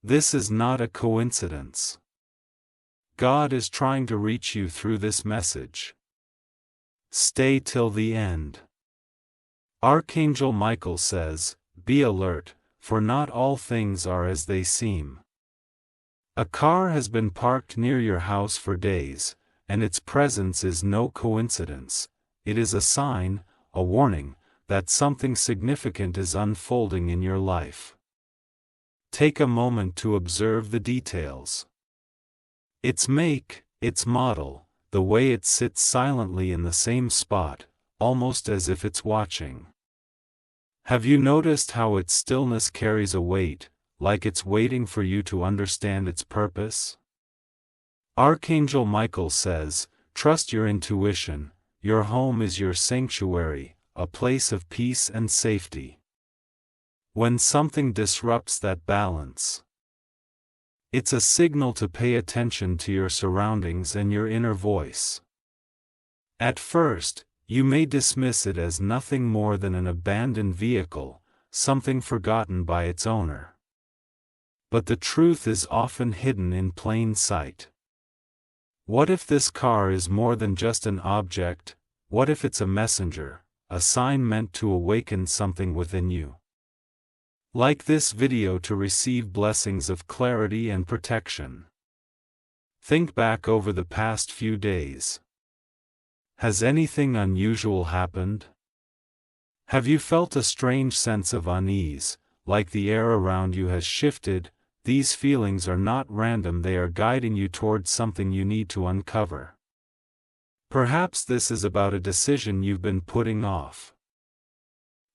This is not a coincidence. God is trying to reach you through this message. Stay till the end. Archangel Michael says, "Be alert, for not all things are as they seem." A car has been parked near your house for days, and its presence is no coincidence. It is a sign, a warning, that something significant is unfolding in your life. Take a moment to observe the details. Its make, its model, the way it sits silently in the same spot, almost as if it's watching. Have you noticed how its stillness carries a weight, like it's waiting for you to understand its purpose? Archangel Michael says, "Trust your intuition, your home is your sanctuary, a place of peace and safety." When something disrupts that balance, it's a signal to pay attention to your surroundings and your inner voice. At first, you may dismiss it as nothing more than an abandoned vehicle, something forgotten by its owner. But the truth is often hidden in plain sight. What if this car is more than just an object? What if it's a messenger, a sign meant to awaken something within you? Like this video to receive blessings of clarity and protection. Think back over the past few days. Has anything unusual happened? Have you felt a strange sense of unease, like the air around you has shifted? These feelings are not random, they are guiding you towards something you need to uncover. Perhaps this is about a decision you've been putting off.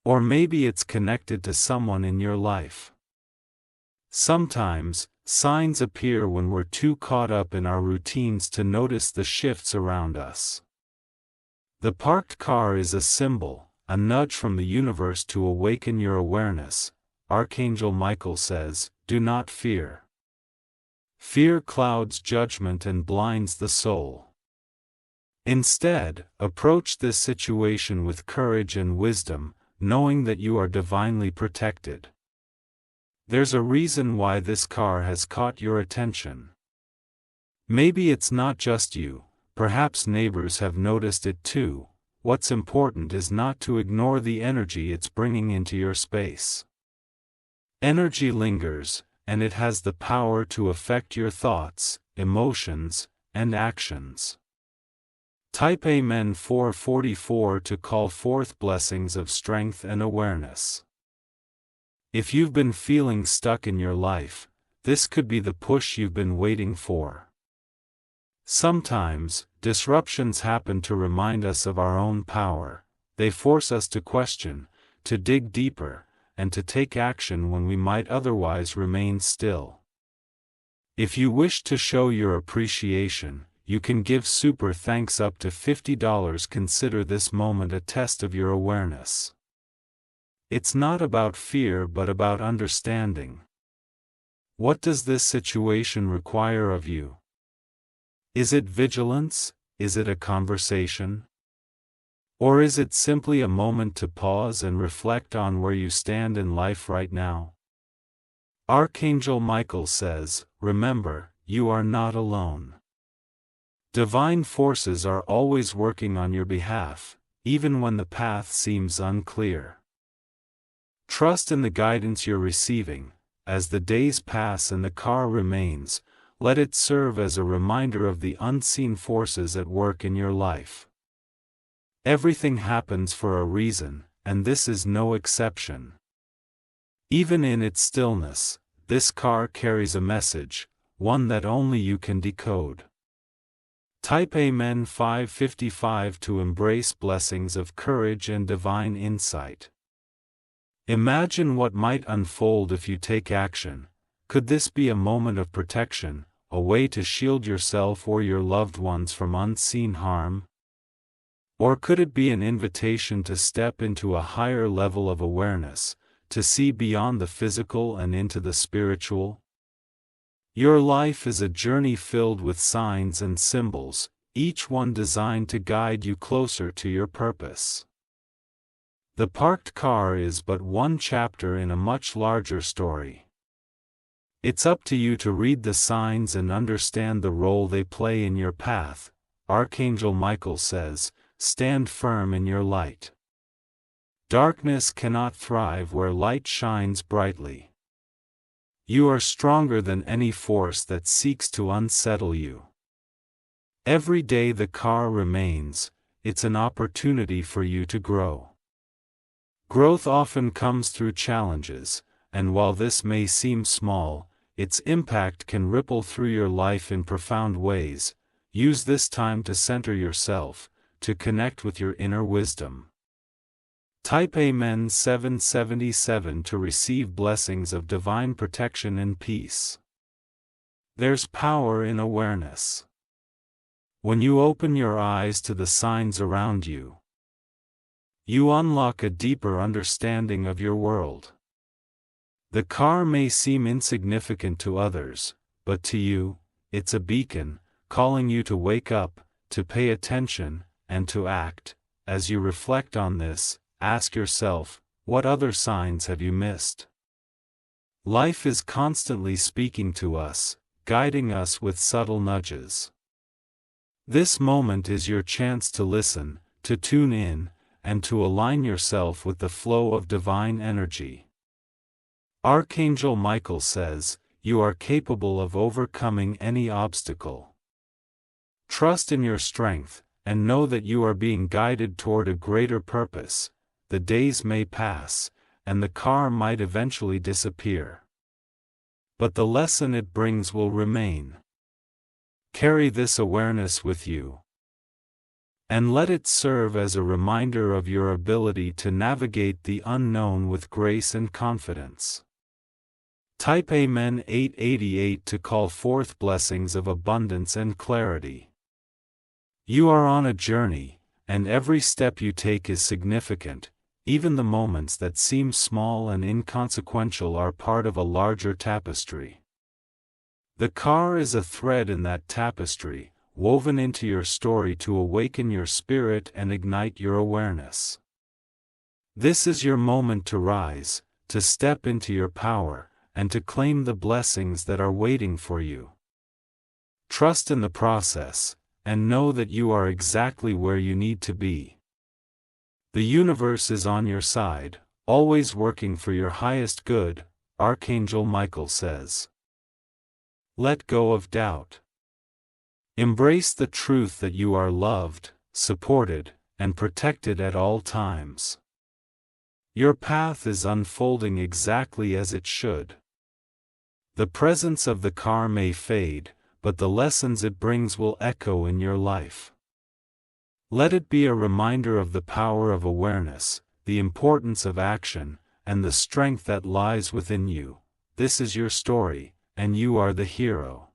Or maybe it's connected to someone in your life. Sometimes, signs appear when we're too caught up in our routines to notice the shifts around us. The parked car is a symbol, a nudge from the universe to awaken your awareness. Archangel Michael says, "Do not fear. Fear clouds judgment and blinds the soul. Instead, approach this situation with courage and wisdom, knowing that you are divinely protected." There's a reason why this car has caught your attention. Maybe it's not just you, perhaps neighbors have noticed it too. What's important is not to ignore the energy it's bringing into your space. Energy lingers, and it has the power to affect your thoughts, emotions, and actions. Type Amen 444 to call forth blessings of strength and awareness. If you've been feeling stuck in your life, this could be the push you've been waiting for. Sometimes, disruptions happen to remind us of our own power. They force us to question, to dig deeper, and to take action when we might otherwise remain still. If you wish to show your appreciation, you can give super thanks up to $50. Consider this moment a test of your awareness. It's not about fear but about understanding. What does this situation require of you? Is it vigilance? Is it a conversation? Or is it simply a moment to pause and reflect on where you stand in life right now? Archangel Michael says, "Remember, you are not alone. Divine forces are always working on your behalf, even when the path seems unclear. Trust in the guidance you're receiving. As the days pass and the car remains, let it serve as a reminder of the unseen forces at work in your life. Everything happens for a reason, and this is no exception. Even in its stillness, this car carries a message, one that only you can decode." Type Amen 555 to embrace blessings of courage and divine insight. Imagine what might unfold if you take action. Could this be a moment of protection, a way to shield yourself or your loved ones from unseen harm? Or could it be an invitation to step into a higher level of awareness, to see beyond the physical and into the spiritual? Your life is a journey filled with signs and symbols, each one designed to guide you closer to your purpose. The parked car is but one chapter in a much larger story. It's up to you to read the signs and understand the role they play in your path. Archangel Michael says, stand firm in your light. Darkness cannot thrive where light shines brightly. You are stronger than any force that seeks to unsettle you. Every day the car remains, it's an opportunity for you to grow. Growth often comes through challenges, and while this may seem small, its impact can ripple through your life in profound ways. Use this time to center yourself, to connect with your inner wisdom. Type Amen 777 to receive blessings of divine protection and peace. There's power in awareness. When you open your eyes to the signs around you, you unlock a deeper understanding of your world. The car may seem insignificant to others, but to you, it's a beacon, calling you to wake up, to pay attention, and to act. As you reflect on this, ask yourself, what other signs have you missed? Life is constantly speaking to us, guiding us with subtle nudges. This moment is your chance to listen, to tune in, and to align yourself with the flow of divine energy. Archangel Michael says, you are capable of overcoming any obstacle. Trust in your strength, and know that you are being guided toward a greater purpose. The days may pass, and the car might eventually disappear. But the lesson it brings will remain. Carry this awareness with you, and let it serve as a reminder of your ability to navigate the unknown with grace and confidence. Type Amen 888 to call forth blessings of abundance and clarity. You are on a journey, and every step you take is significant. Even the moments that seem small and inconsequential are part of a larger tapestry. The car is a thread in that tapestry, woven into your story to awaken your spirit and ignite your awareness. This is your moment to rise, to step into your power, and to claim the blessings that are waiting for you. Trust in the process, and know that you are exactly where you need to be. The universe is on your side, always working for your highest good, Archangel Michael says. Let go of doubt. Embrace the truth that you are loved, supported, and protected at all times. Your path is unfolding exactly as it should. The presence of the car may fade, but the lessons it brings will echo in your life. Let it be a reminder of the power of awareness, the importance of action, and the strength that lies within you. This is your story, and you are the hero.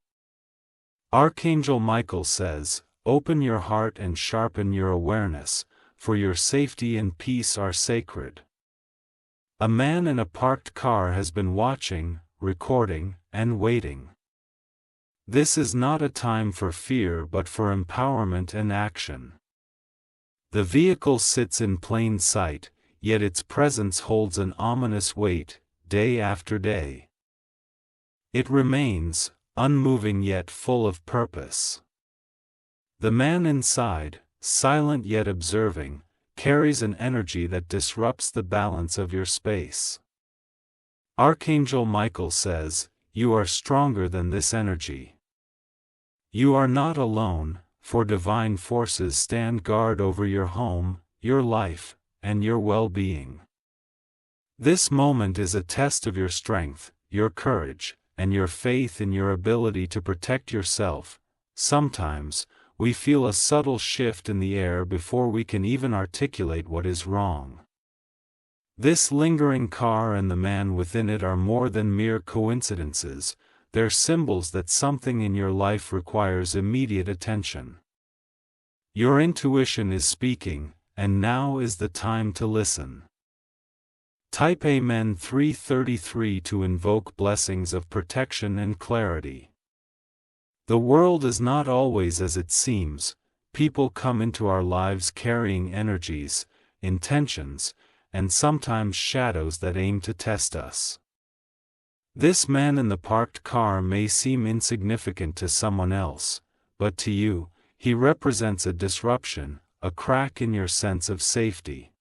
Archangel Michael says, open your heart and sharpen your awareness, for your safety and peace are sacred. A man in a parked car has been watching, recording, and waiting. This is not a time for fear but for empowerment and action. The vehicle sits in plain sight, yet its presence holds an ominous weight, day after day. It remains, unmoving yet full of purpose. The man inside, silent yet observing, carries an energy that disrupts the balance of your space. Archangel Michael says, you are stronger than this energy. You are not alone, for divine forces stand guard over your home, your life, and your well-being. This moment is a test of your strength, your courage, and your faith in your ability to protect yourself. Sometimes, we feel a subtle shift in the air before we can even articulate what is wrong. This lingering car and the man within it are more than mere coincidences, they're symbols that something in your life requires immediate attention. Your intuition is speaking, and now is the time to listen. Type Amen 333 to invoke blessings of protection and clarity. The world is not always as it seems. People come into our lives carrying energies, intentions, and sometimes shadows that aim to test us. This man in the parked car may seem insignificant to someone else, but to you, he represents a disruption, a crack in your sense of safety.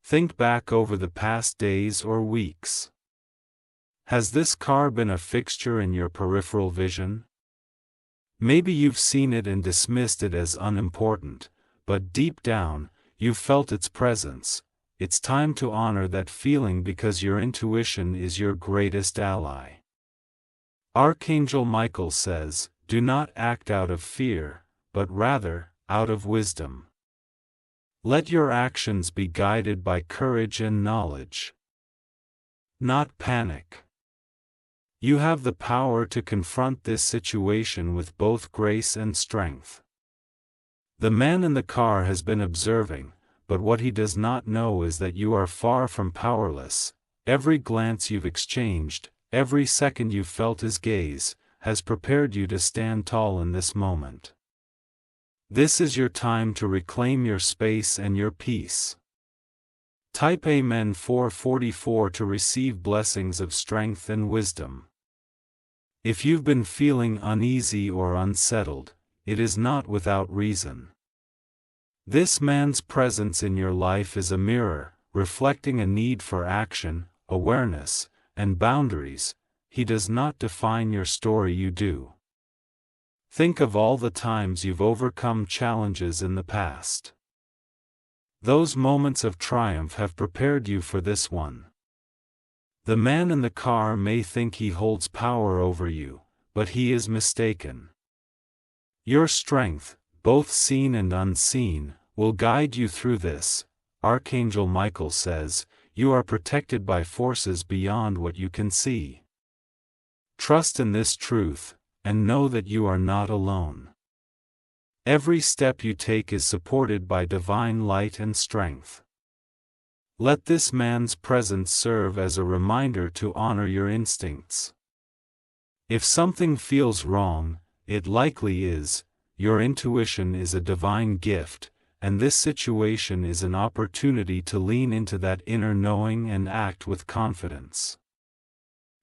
Think back over the past days or weeks. Has this car been a fixture in your peripheral vision? Maybe you've seen it and dismissed it as unimportant, but deep down, you've felt its presence. It's time to honor that feeling because your intuition is your greatest ally. Archangel Michael says, "Do not act out of fear, but rather, out of wisdom." Let your actions be guided by courage and knowledge, not panic. You have the power to confront this situation with both grace and strength. The man in the car has been observing, but what he does not know is that you are far from powerless. Every glance you've exchanged, every second you've felt his gaze, has prepared you to stand tall in this moment. This is your time to reclaim your space and your peace. Type Amen 444 to receive blessings of strength and wisdom. If you've been feeling uneasy or unsettled, it is not without reason. This man's presence in your life is a mirror, reflecting a need for action, awareness, and boundaries. He does not define your story, you do. Think of all the times you've overcome challenges in the past. Those moments of triumph have prepared you for this one. The man in the car may think he holds power over you, but he is mistaken. Your strength, both seen and unseen, will guide you through this. Archangel Michael says, you are protected by forces beyond what you can see. Trust in this truth, and know that you are not alone. Every step you take is supported by divine light and strength. Let this man's presence serve as a reminder to honor your instincts. If something feels wrong, it likely is. Your intuition is a divine gift, and this situation is an opportunity to lean into that inner knowing and act with confidence.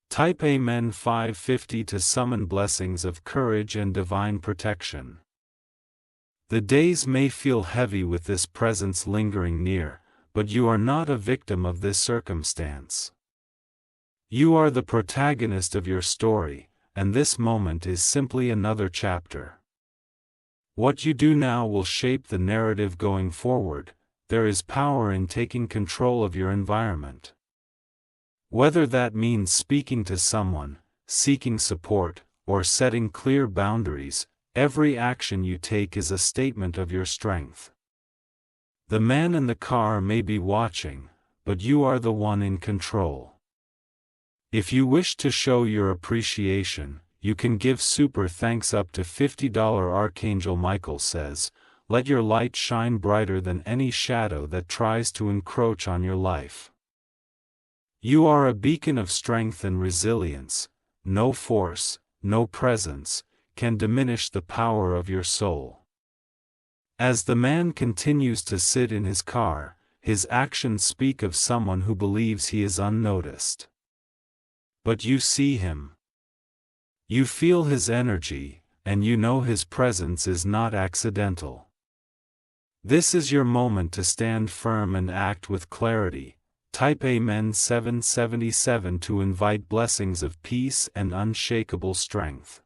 Type Amen 550 to summon blessings of courage and divine protection. The days may feel heavy with this presence lingering near, but you are not a victim of this circumstance. You are the protagonist of your story, and this moment is simply another chapter. What you do now will shape the narrative going forward. There is power in taking control of your environment. Whether that means speaking to someone, seeking support, or setting clear boundaries, every action you take is a statement of your strength. The man in the car may be watching, but you are the one in control. If you wish to show your appreciation, you can give super thanks up to $50. Archangel Michael says, let your light shine brighter than any shadow that tries to encroach on your life. You are a beacon of strength and resilience. No force, no presence, can diminish the power of your soul. As the man continues to sit in his car, his actions speak of someone who believes he is unnoticed. But you see him. You feel his energy, and you know his presence is not accidental. This is your moment to stand firm and act with clarity. Type Amen 777 to invite blessings of peace and unshakable strength.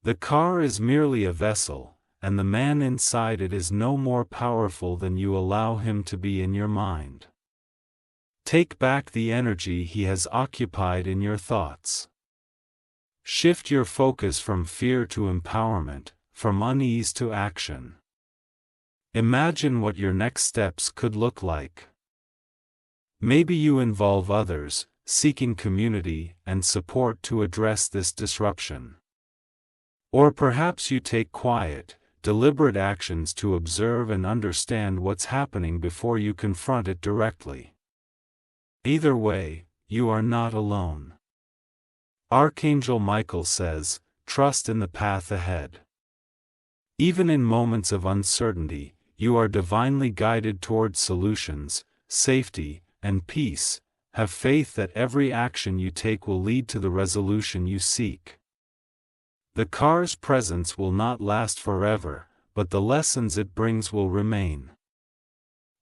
The car is merely a vessel, and the man inside it is no more powerful than you allow him to be in your mind. Take back the energy he has occupied in your thoughts. Shift your focus from fear to empowerment, from unease to action. Imagine what your next steps could look like. Maybe you involve others, seeking community and support to address this disruption. Or perhaps you take quiet, deliberate actions to observe and understand what's happening before you confront it directly. Either way, you are not alone. Archangel Michael says, trust in the path ahead. Even in moments of uncertainty, you are divinely guided towards solutions, safety, and peace. Have faith that every action you take will lead to the resolution you seek. The car's presence will not last forever, but the lessons it brings will remain.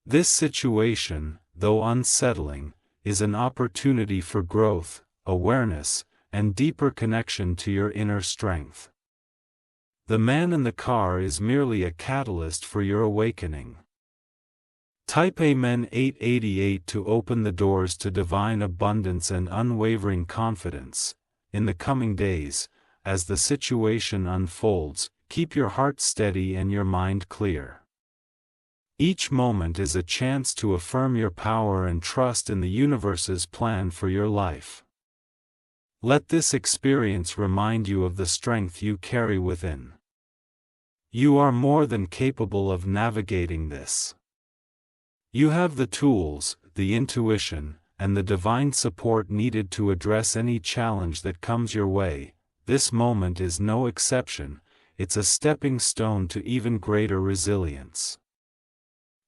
This situation, though unsettling, is an opportunity for growth, awareness, and deeper connection to your inner strength. The man in the car is merely a catalyst for your awakening. Type Amen 888 to open the doors to divine abundance and unwavering confidence. In the coming days, as the situation unfolds, keep your heart steady and your mind clear. Each moment is a chance to affirm your power and trust in the universe's plan for your life. Let this experience remind you of the strength you carry within. You are more than capable of navigating this. You have the tools, the intuition, and the divine support needed to address any challenge that comes your way. This moment is no exception, it's a stepping stone to even greater resilience.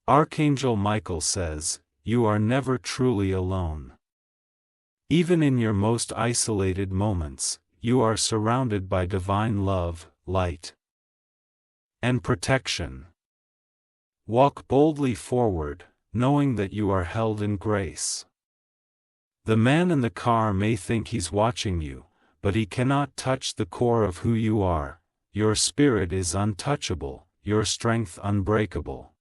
Archangel Michael says, "You are never truly alone." Even in your most isolated moments, you are surrounded by divine love, light, and protection. Walk boldly forward, knowing that you are held in grace. The man in the car may think he's watching you, but he cannot touch the core of who you are. Your spirit is untouchable, your strength unbreakable.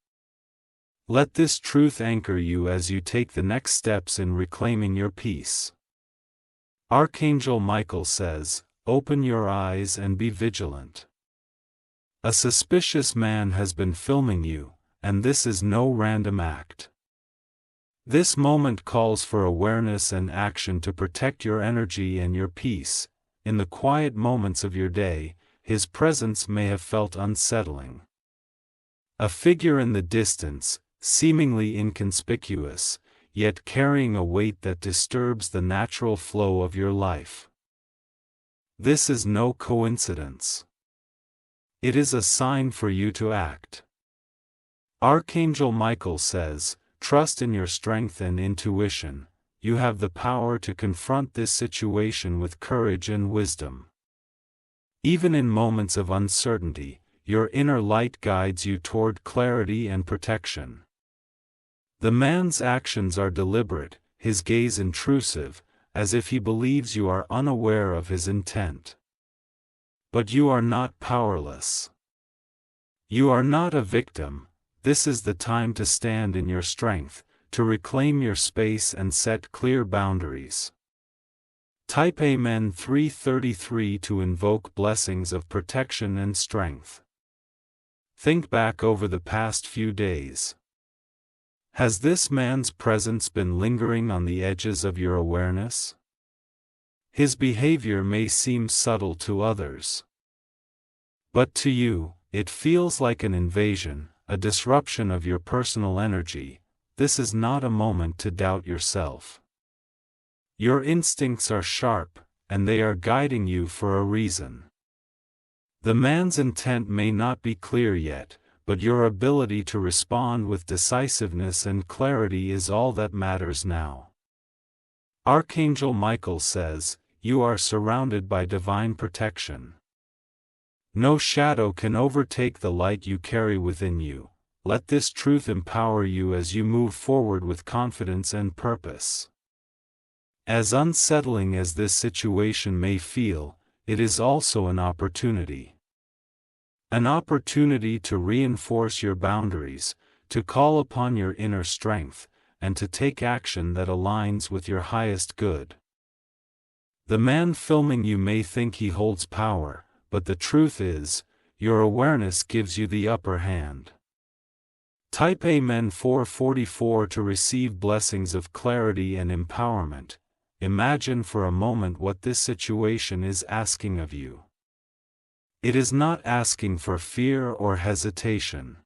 Let this truth anchor you as you take the next steps in reclaiming your peace. Archangel Michael says, "Open your eyes and be vigilant. A suspicious man has been filming you, and this is no random act. This moment calls for awareness and action to protect your energy and your peace. In the quiet moments of your day, his presence may have felt unsettling. A figure in the distance, seemingly inconspicuous, yet carrying a weight that disturbs the natural flow of your life. This is no coincidence. It is a sign for you to act." Archangel Michael says, "Trust in your strength and intuition. You have the power to confront this situation with courage and wisdom. Even in moments of uncertainty, your inner light guides you toward clarity and protection." The man's actions are deliberate, his gaze intrusive, as if he believes you are unaware of his intent. But you are not powerless. You are not a victim. This is the time to stand in your strength, to reclaim your space and set clear boundaries. Type Amen 333 to invoke blessings of protection and strength. Think back over the past few days. Has this man's presence been lingering on the edges of your awareness? His behavior may seem subtle to others, but to you, it feels like an invasion, a disruption of your personal energy. This is not a moment to doubt yourself. Your instincts are sharp, and they are guiding you for a reason. The man's intent may not be clear yet, but your ability to respond with decisiveness and clarity is all that matters now. Archangel Michael says, "You are surrounded by divine protection. No shadow can overtake the light you carry within you." Let this truth empower you as you move forward with confidence and purpose. As unsettling as this situation may feel, it is also an opportunity. An opportunity to reinforce your boundaries, to call upon your inner strength, and to take action that aligns with your highest good. The man filming you may think he holds power, but the truth is, your awareness gives you the upper hand. Type Amen 444 to receive blessings of clarity and empowerment. Imagine for a moment what this situation is asking of you. It is not asking for fear or hesitation.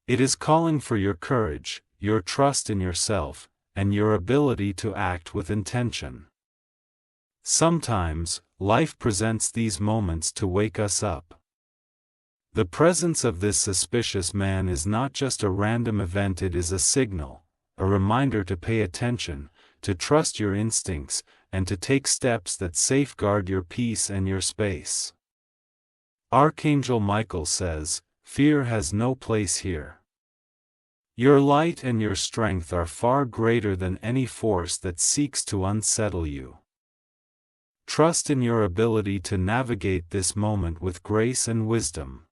It is calling for your courage, your trust in yourself, and your ability to act with intention. Sometimes, life presents these moments to wake us up. The presence of this suspicious man is not just a random event, it is a signal, a reminder to pay attention, to trust your instincts, and to take steps that safeguard your peace and your space. Archangel Michael says, "Fear has no place here. Your light and your strength are far greater than any force that seeks to unsettle you. Trust in your ability to navigate this moment with grace and wisdom."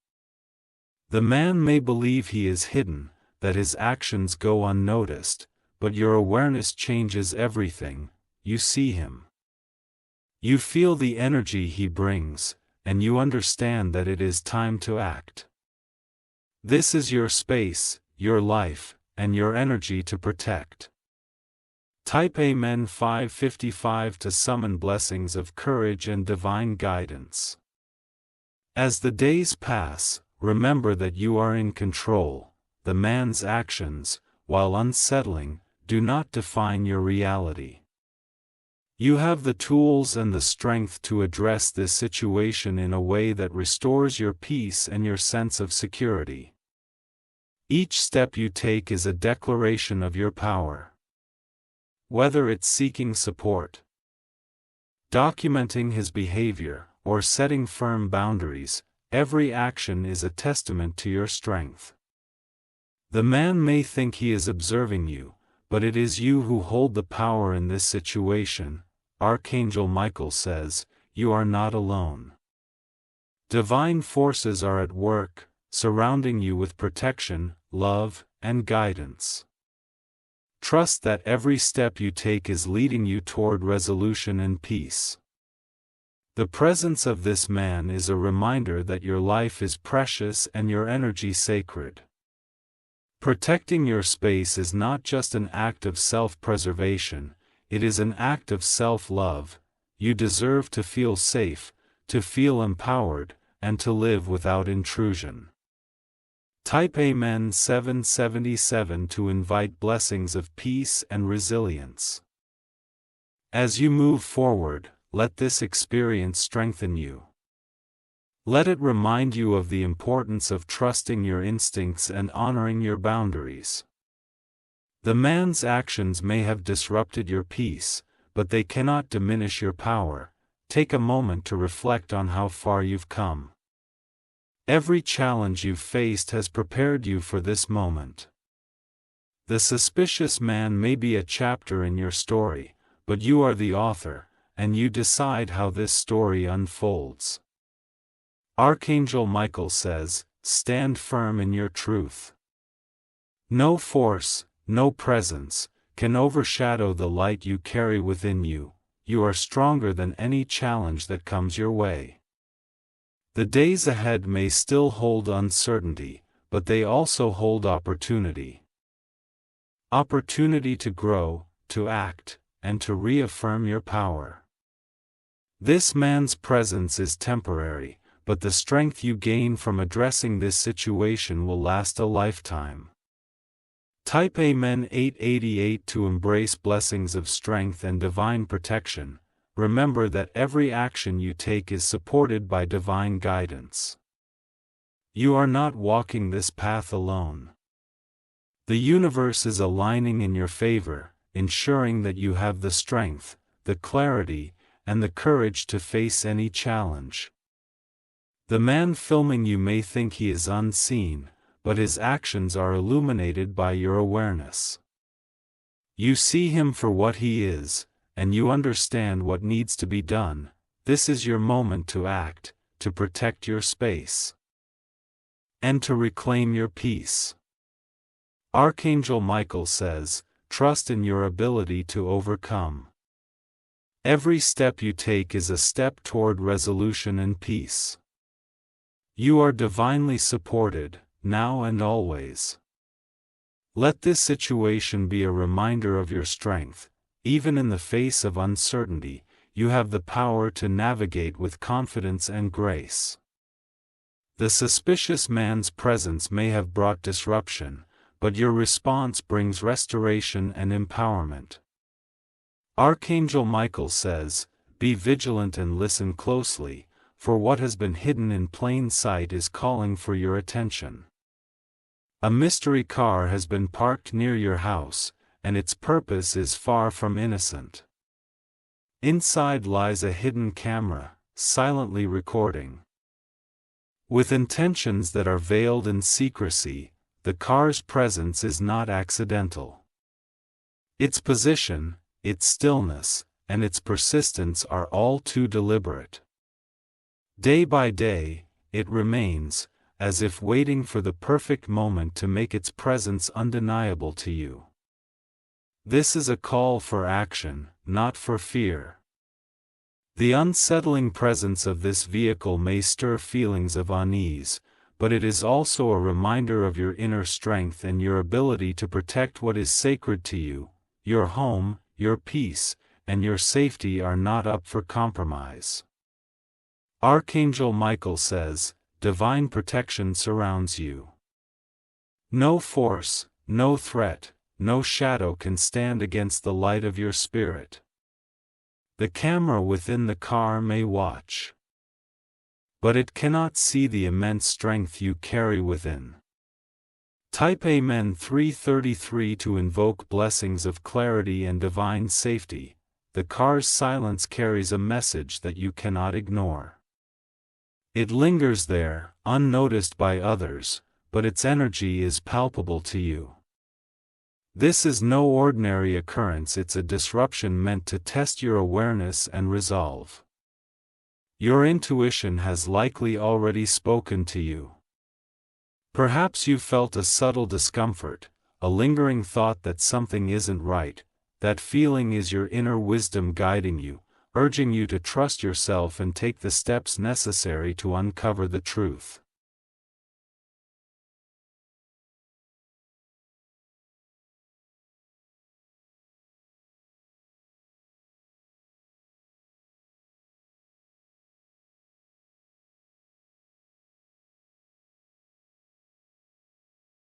The man may believe he is hidden, that his actions go unnoticed, but your awareness changes everything. You see him. You feel the energy he brings, and you understand that it is time to act. This is your space, your life, and your energy to protect. Type Amen 555 to summon blessings of courage and divine guidance. As the days pass, remember that you are in control. The man's actions, while unsettling, do not define your reality. You have the tools and the strength to address this situation in a way that restores your peace and your sense of security. Each step you take is a declaration of your power. Whether it's seeking support, documenting his behavior, or setting firm boundaries, every action is a testament to your strength. The man may think he is observing you, but it is you who hold the power in this situation. Archangel Michael says, "You are not alone. Divine forces are at work, surrounding you with protection, love, and guidance. Trust that every step you take is leading you toward resolution and peace." The presence of this man is a reminder that your life is precious and your energy sacred. Protecting your space is not just an act of self-preservation, it is an act of self-love. You deserve to feel safe, to feel empowered, and to live without intrusion. Type Amen 777 to invite blessings of peace and resilience. As you move forward, let this experience strengthen you. Let it remind you of the importance of trusting your instincts and honoring your boundaries. The man's actions may have disrupted your peace, but they cannot diminish your power. Take a moment to reflect on how far you've come. Every challenge you've faced has prepared you for this moment. The suspicious man may be a chapter in your story, but you are the author, and you decide how this story unfolds. Archangel Michael says, "Stand firm in your truth. No force, no presence, can overshadow the light you carry within you. You are stronger than any challenge that comes your way." The days ahead may still hold uncertainty, but they also hold opportunity. Opportunity to grow, to act, and to reaffirm your power. This man's presence is temporary, but the strength you gain from addressing this situation will last a lifetime. Type Amen 888 to embrace blessings of strength and divine protection. Remember that every action you take is supported by divine guidance. You are not walking this path alone. The universe is aligning in your favor, ensuring that you have the strength, the clarity, and the courage to face any challenge. The man filming you may think he is unseen, but his actions are illuminated by your awareness. You see him for what he is, and you understand what needs to be done. This is your moment to act, to protect your space, and to reclaim your peace. Archangel Michael says, "Trust in your ability to overcome. Every step you take is a step toward resolution and peace. You are divinely supported, now and always." Let this situation be a reminder of your strength. Even in the face of uncertainty, you have the power to navigate with confidence and grace. The suspicious man's presence may have brought disruption, but your response brings restoration and empowerment. Archangel Michael says, "Be vigilant and listen closely, for what has been hidden in plain sight is calling for your attention." A mystery car has been parked near your house, and its purpose is far from innocent. Inside lies a hidden camera, silently recording. With intentions that are veiled in secrecy, the car's presence is not accidental. Its position, its stillness, and its persistence are all too deliberate. Day by day, it remains, as if waiting for the perfect moment to make its presence undeniable to you. This is a call for action, not for fear. The unsettling presence of this vehicle may stir feelings of unease, but it is also a reminder of your inner strength and your ability to protect what is sacred to you. Your home, your peace, and your safety are not up for compromise. Archangel Michael says, divine protection surrounds you. No force, no threat, no shadow can stand against the light of your spirit. The camera within the car may watch, but it cannot see the immense strength you carry within. Type Amen 333 to invoke blessings of clarity and divine safety. The car's silence carries a message that you cannot ignore. It lingers there, unnoticed by others, but its energy is palpable to you. This is no ordinary occurrence, it's a disruption meant to test your awareness and resolve. Your intuition has likely already spoken to you. Perhaps you felt a subtle discomfort, a lingering thought that something isn't right. That feeling is your inner wisdom guiding you, urging you to trust yourself and take the steps necessary to uncover the truth.